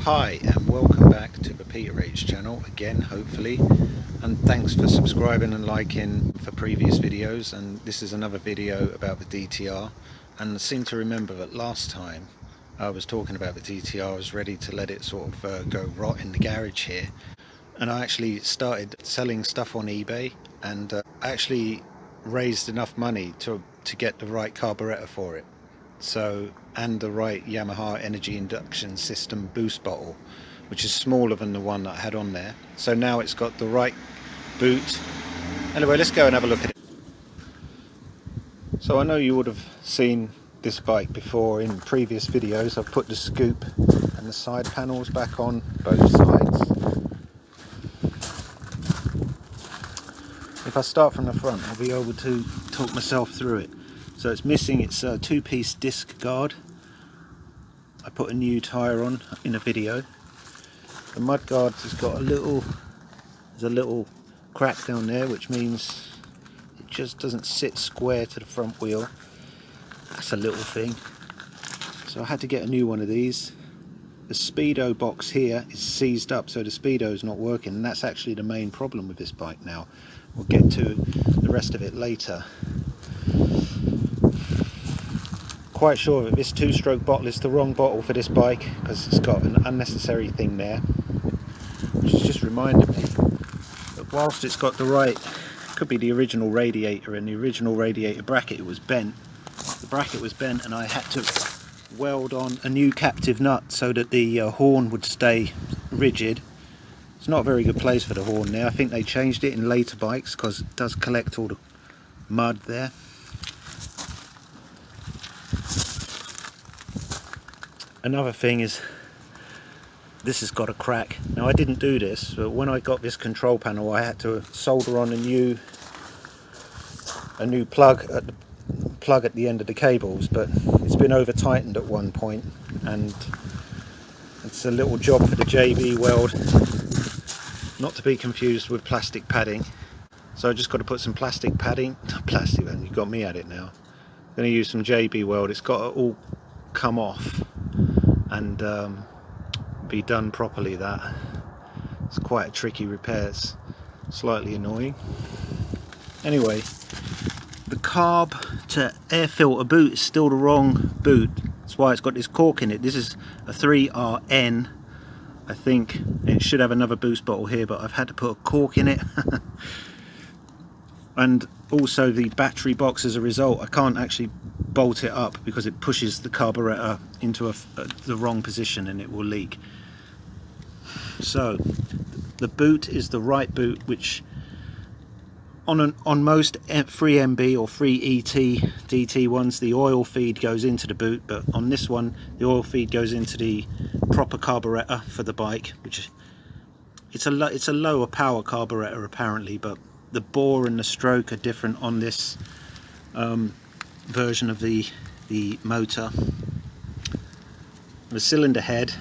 Hi and welcome back to the Peter H channel again, hopefully, and thanks for subscribing and liking for previous videos. And this is another video about the DTR, and I seem to remember that last time I was talking about the DTR, I was ready to let it sort of go rot in the garage here, and I actually started selling stuff on eBay, and I actually raised enough money to get the right carburetor for it, and the right Yamaha energy induction system boost bottle, which is smaller than the one that I had on there. So now it's got the right boot. Anyway, let's go and have a look at it. So I know you would have seen this bike before in previous videos. I've put the scoop and the side panels back on both sides. If I start from the front, I'll be able to talk myself through it. So it's missing its two-piece disc guard. I put a new tyre on in a video. The mud guard has got there's a little crack down there, which means it just doesn't sit square to the front wheel. That's a little thing. So I had to get a new one of these. The speedo box here is seized up, so the speedo is not working, and that's actually the main problem with this bike now. We'll get to the rest of it later. Quite sure that this two-stroke bottle is the wrong bottle for this bike, because it's got an unnecessary thing there, which has just reminded me that whilst it's got the right, could be the original radiator, and the original radiator bracket, it was bent. The bracket was bent, and I had to weld on a new captive nut so that the horn would stay rigid. It's not a very good place for the horn there. I think they changed it in later bikes because it does collect all the mud there. Another thing is this has got a crack. Now I didn't do this, but when I got this control panel I had to solder on a new plug at the end of the cables, but it's been over tightened at one point, and it's a little job for the JB weld, not to be confused with plastic padding. So I just got to put some plastic padding, plastic, and you got me at it now. I'm going to use some JB weld. It's got to all come off and be done properly. That it's quite a tricky repair. It's slightly annoying. Anyway, the carb to air filter boot is still the wrong boot. That's why it's got this cork in it. This is a 3RN, I think. It should have another boost bottle here, but I've had to put a cork in it. And also the battery box, as a result, I can't actually bolt it up because it pushes the carburetor into the wrong position and it will leak. So the boot is the right boot, which on most 3MB or 3ET DT ones, the oil feed goes into the boot, but on this one the oil feed goes into the proper carburetor for the bike, which it's a lower power carburetor apparently, but the bore and the stroke are different on this version of the motor. The cylinder head,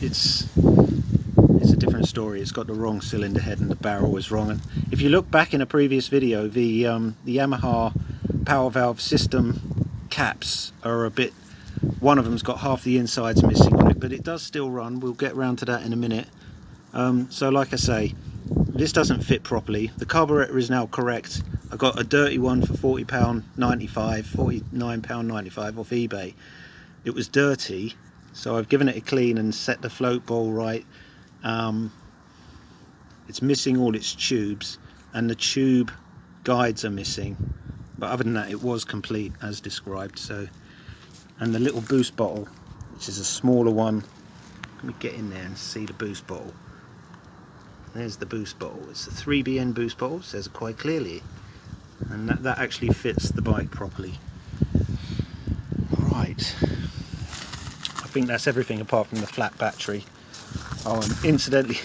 it's a different story. It's got the wrong cylinder head and the barrel is wrong. And if you look back in a previous video, the Yamaha power valve system caps are a bit, one of them's got half the insides missing on it, but it does still run. We'll get round to that in a minute. So like I say, this doesn't fit properly. The carburetor is now correct. I got a dirty one for £40.95, £49.95 off eBay. It was dirty, so I've given it a clean and set the float bowl right. It's missing all its tubes, and the tube guides are missing, but other than that it was complete as described. So, and the little boost bottle, which is a smaller one, let me get in there and see the boost bottle. There's the boost bottle. It's a 3BN boost bottle, says it quite clearly, and that actually fits the bike properly. Right, I think that's everything apart from the flat battery. Oh, and incidentally,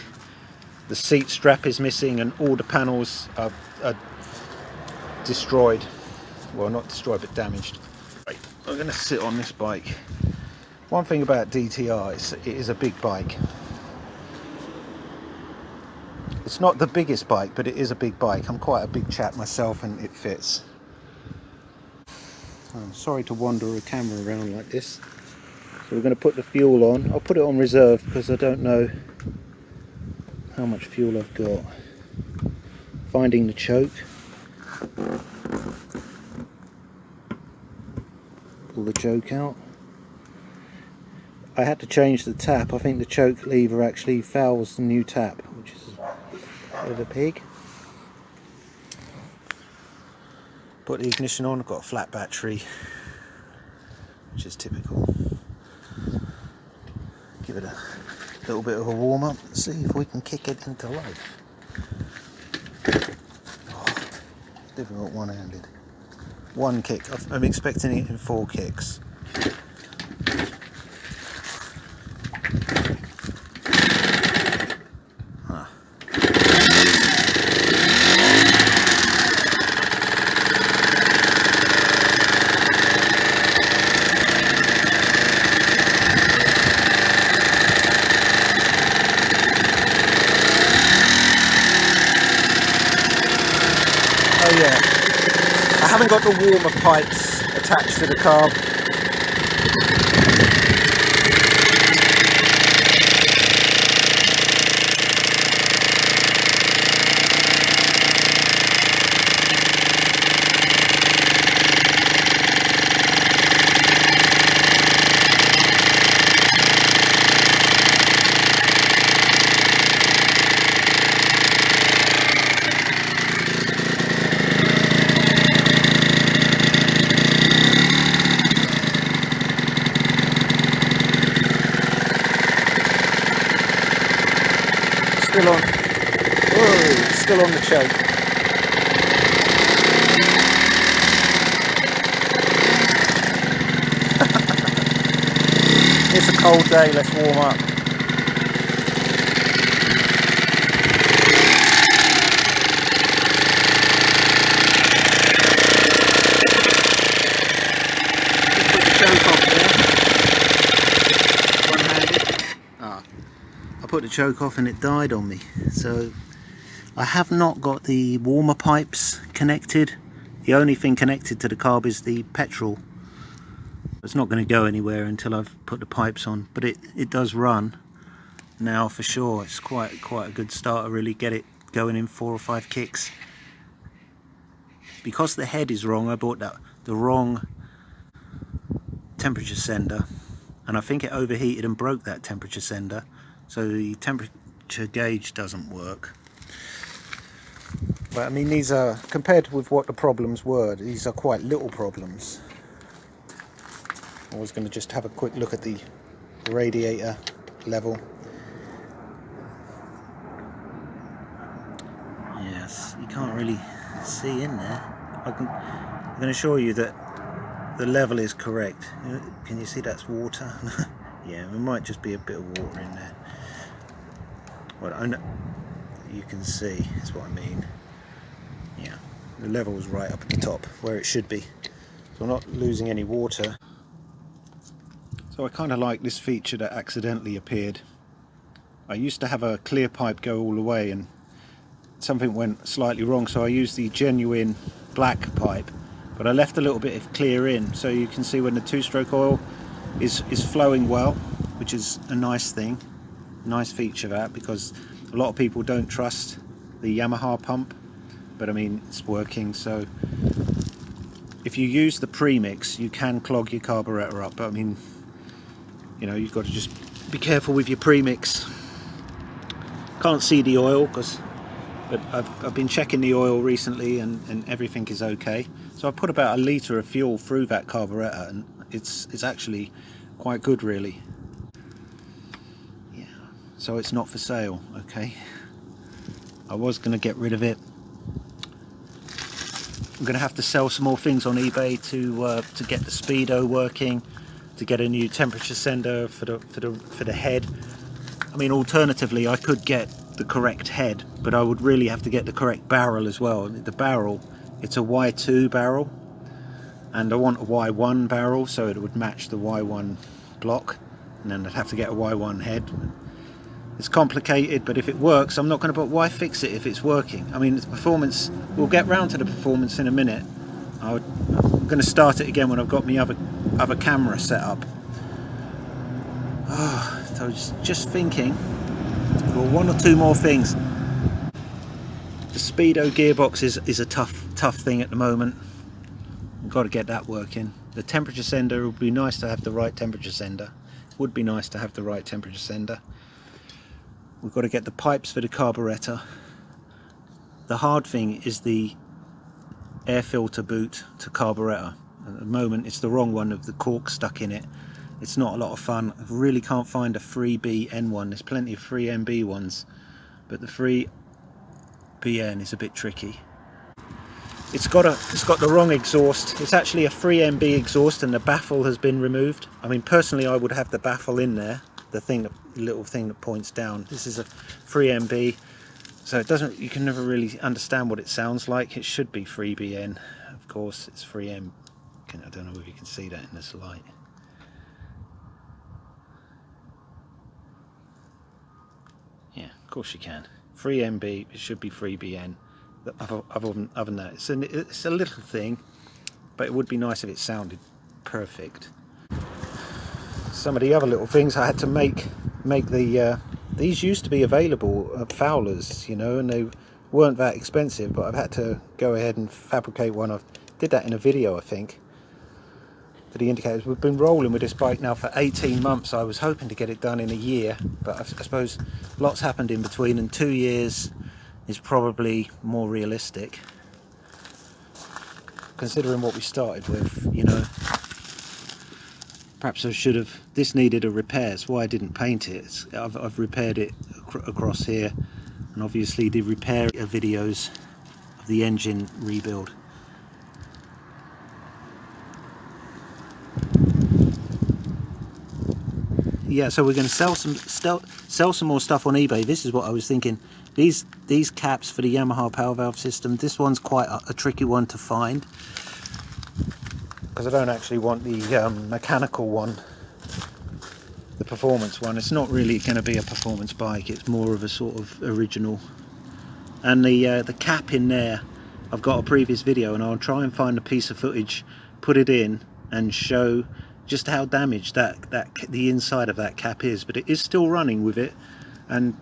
the seat strap is missing and all the panels are destroyed. Well, not destroyed, but damaged. Right, I'm going to sit on this bike. One thing about DTR is it is a big bike. It's not the biggest bike, but it is a big bike. I'm quite a big chap myself, and it fits. I'm sorry to wander a camera around like this. So we're going to put the fuel on. I'll put it on reserve because I don't know how much fuel I've got. Finding the choke. Pull the choke out. I had to change the tap. I think the choke lever actually fouls the new tap, which is a bit of a pig. Put the ignition on. I've got a flat battery, which is typical. Give it a little bit of a warm up. See if we can kick it into life. Oh, difficult one-handed. One kick. I'm expecting it in 4 kicks. Oh yeah, I haven't got the warmer pipes attached to the carb. Still on. Oh, still on the choke. It's a cold day, let's warm up. Just put the choke off there. One-handed. Ah. I put the choke off and it died on me. So I have not got the warmer pipes connected. The only thing connected to the carb is the petrol. It's not going to go anywhere until I've put the pipes on, but it does run now for sure. It's quite a good starter, really. Get it going in 4 or 5 kicks. Because the head is wrong, I bought the wrong temperature sender, and I think it overheated and broke that temperature sender. So the temperature gauge doesn't work. But I mean, these are, compared with what the problems were, these are quite little problems. I was going to just have a quick look at the radiator level. Yes, you can't really see in there. I'm going to show you that the level is correct. Can you see that's water? Yeah, there might just be a bit of water in there. Well, I know you can see, is what I mean. Yeah, the level is right up at the top where it should be, so I'm not losing any water. So I kind of like this feature that accidentally appeared. I used to have a clear pipe go all the way and something went slightly wrong, so I used the genuine black pipe, but I left a little bit of clear in, so you can see when the 2-stroke oil is flowing well, which is a nice thing, nice feature that, because a lot of people don't trust the Yamaha pump, but I mean it's working. So if you use the premix, you can clog your carburetor up, but I mean, you know, you've got to just be careful with your premix. Can't see the oil but I've been checking the oil recently and everything is okay. So I put about 1 litre of fuel through that carburetor and it's actually quite good, really. Yeah, so it's not for sale, okay. I was going to get rid of it. I'm going to have to sell some more things on eBay to get the speedo working, to get a new temperature sender for the head. I mean, alternatively, I could get the correct head, but I would really have to get the correct barrel as well. The barrel, it's a Y2 barrel, and I want a Y1 barrel, so it would match the Y1 block, and then I'd have to get a Y1 head. It's complicated, but if it works, I'm not going to, but why fix it if it's working? I mean, the performance, we'll get round to the performance in a minute. I'm going to start it again when I've got my other camera set up. Oh, so I was just thinking, well, one or two more things. The Speedo gearbox is a tough thing at the moment. We've got to get that working. The temperature sender would be nice to have the right temperature sender. Would be nice to have the right temperature sender. We've got to get the pipes for the carburetor. The hard thing is the air filter boot to carburetor. At the moment it's the wrong one with the cork stuck in it. It's not a lot of fun. I really can't find a 3BN one. There's plenty of 3MB ones, but the 3BN is a bit tricky. It's got the wrong exhaust. It's actually a 3MB exhaust and the baffle has been removed. I mean, personally I would have the baffle in there, the little thing that points down. This is a 3MB, so it doesn't, you can never really understand what it sounds like. It should be 3BN, of course. It's 3M. I don't know if you can see that in this light. Yeah, of course you can. 3MB, it should be 3BN. Other than that, it's a little thing, but it would be nice if it sounded perfect. Some of the other little things I had to make these used to be available at Fowler's, you know, and they weren't that expensive, but I've had to go ahead and fabricate one. I did that in a video, I think, for the indicators. We've been rolling with this bike now for 18 months. I was hoping to get it done in a year, but I suppose lots happened in between, and 2 years is probably more realistic, considering what we started with, you know. Perhaps I should have, this needed a repair. That's why I didn't paint it. I've repaired it across here, and obviously the repair videos of the engine rebuild. Yeah, so we're going to sell some more stuff on eBay. This is what I was thinking. These caps for the Yamaha power valve system. This one's quite a tricky one to find, because I don't actually want the mechanical one, the performance one. It's not really going to be a performance bike. It's more of a sort of original. And the cap in there, I've got a previous video, and I'll try and find a piece of footage, put it in, and show just how damaged the inside of that cap is. But it is still running with it, and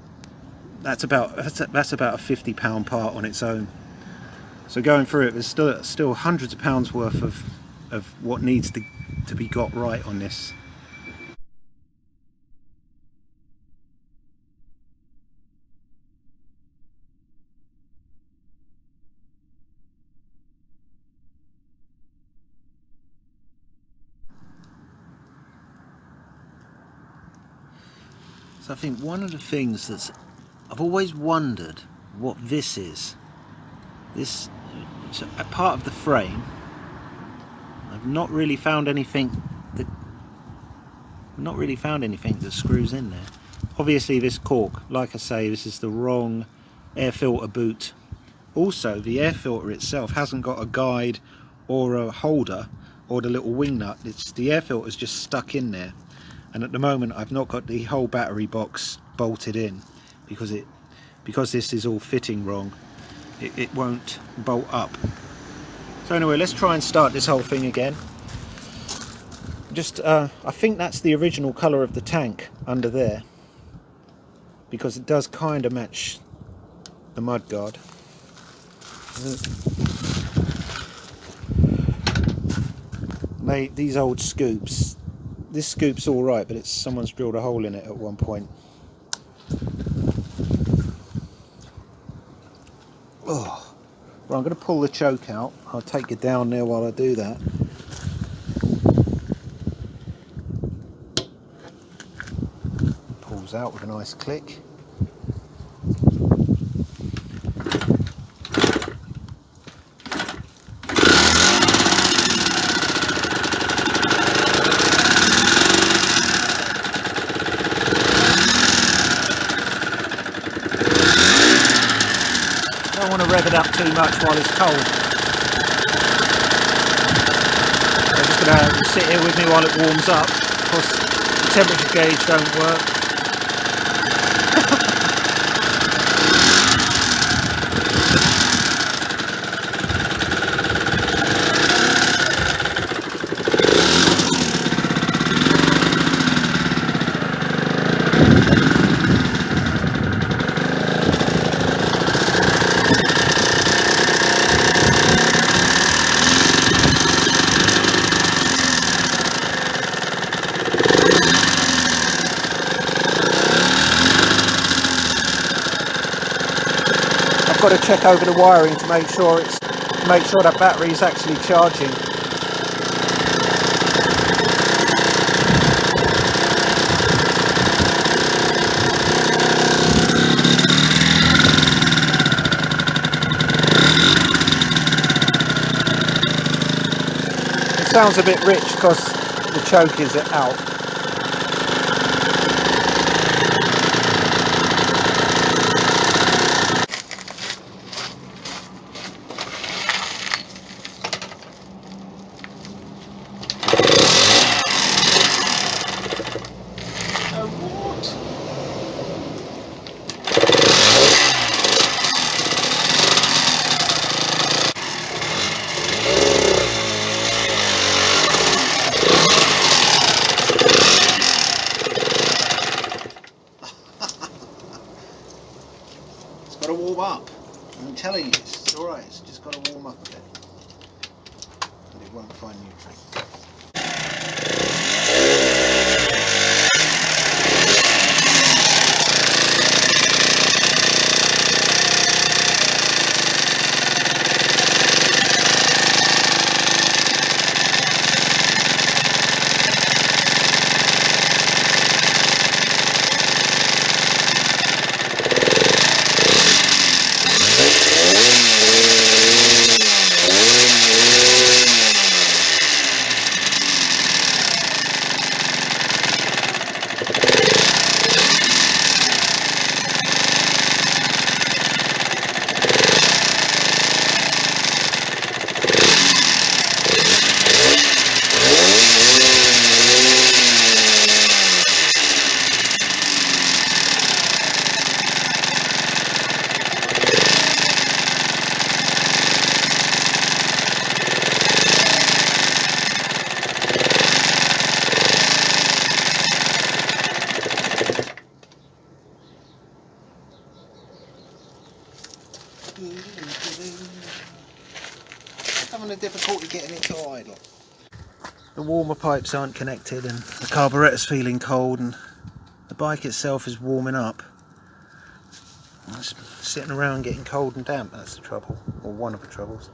that's about a £50 part on its own. So going through it, there's still hundreds of pounds worth of what needs to be got right on this. So I think one of the things that's, I've always wondered what this is. This is a part of the frame. I've not really found anything that screws in there. Obviously this cork, like I say, this is the wrong air filter boot. Also, the air filter itself hasn't got a guide or a holder or the little wing nut. It's the air filter's just stuck in there, and at the moment I've not got the whole battery box bolted in because this is all fitting wrong. It won't bolt up. So anyway, let's try and start this whole thing again. Just I think that's the original colour of the tank under there, because it does kind of match the mudguard. These old scoops, this scoop's all right, but someone's drilled a hole in it at one point. Oh, well, I'm going to pull the choke out. I'll take it down there while I do that. Pulls out with a nice click. I don't want to rev it up too much while it's cold. I'm just going to sit here with me while it warms up. Of course, the temperature gauge don't work. I've got to check over the wiring to make sure that battery is actually charging. It sounds a bit rich because the choke is out. Got to warm up. I'm telling you, it's alright, it's just got to warm up a bit. And it won't find neutral. Having a difficulty getting it to idle. The warmer pipes aren't connected and the carburetor's feeling cold and the bike itself is warming up. It's sitting around getting cold and damp, that's the trouble, or one of the troubles.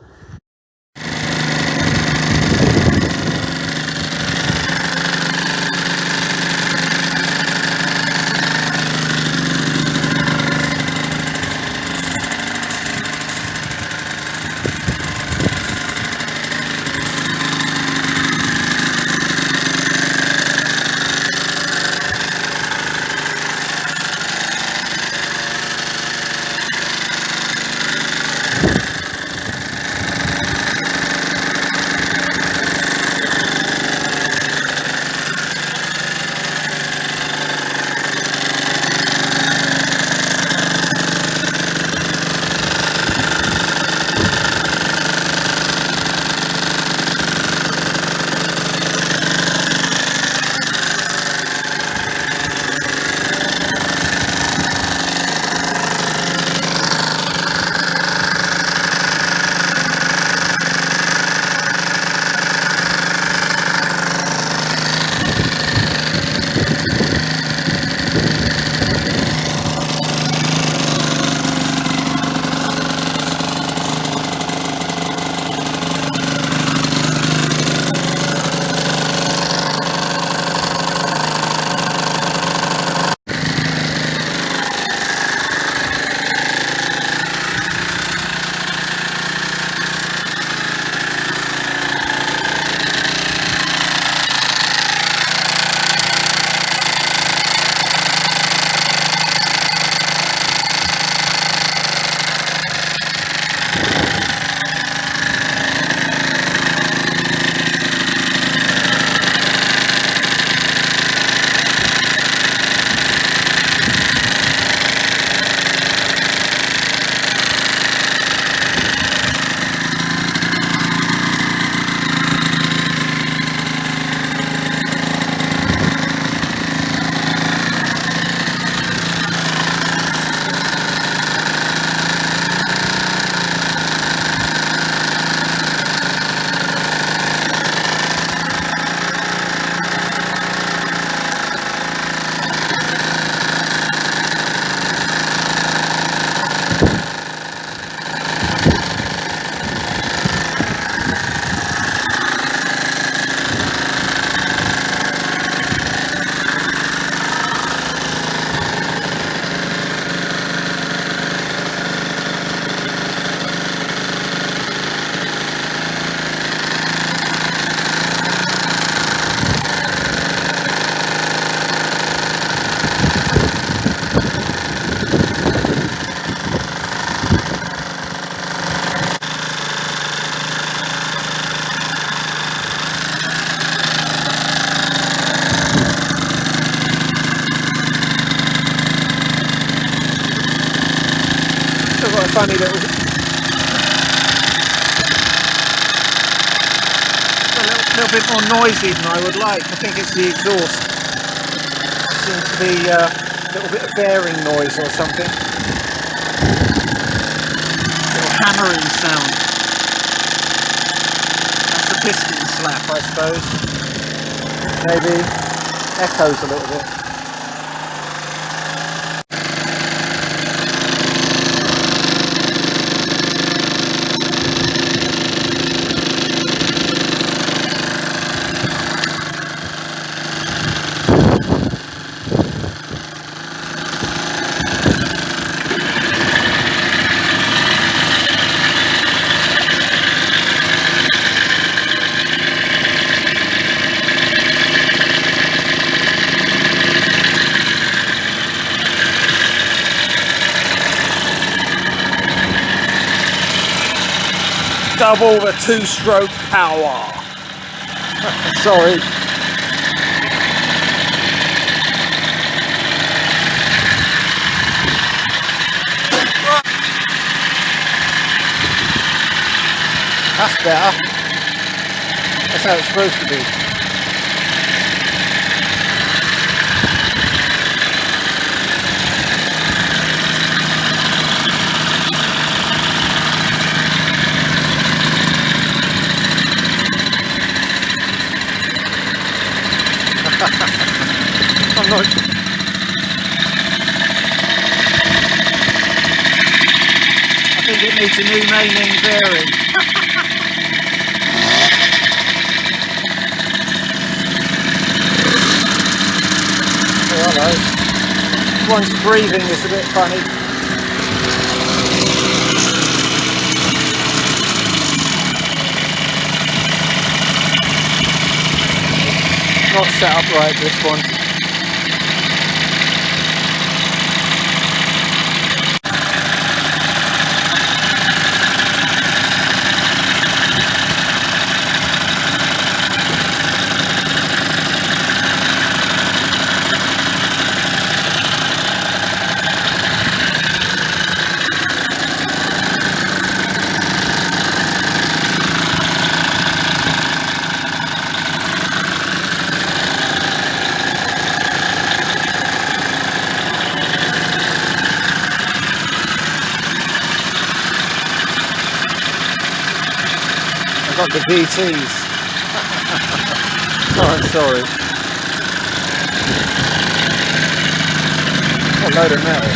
funny little, little bit more noisy than I would like. I think it's the exhaust. Seems to be a little bit of bearing noise or something. Little hammering sound. That's a piston slap, I suppose. Maybe echoes a little bit. Double the two-stroke power. Sorry. That's better. That's how it's supposed to be. I'm not. I think it needs a new main bearing. Oh, hello. One's breathing is a bit funny. Not set up right, this one. Got the DTs. Oh, I'm sorry. What a load of metal.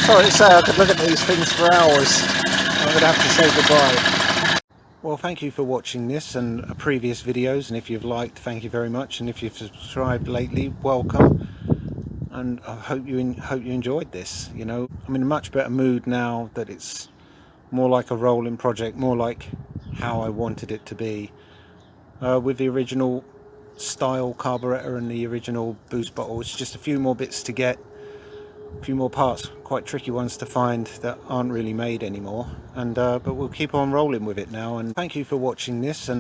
Sorry to say, I could look at these things for hours. I'm going to have to say goodbye. Well, thank you for watching this and previous videos, and if you've liked, thank you very much, and if you've subscribed lately, welcome. And I hope you enjoyed this. You know, I'm in a much better mood now that it's more like a rolling project, more like how I wanted it to be, with the original style carburetor and the original boost bottle. It's just a few more bits to get. A few more parts, quite tricky ones to find that aren't really made anymore, and but we'll keep on rolling with it now. And thank you for watching this. And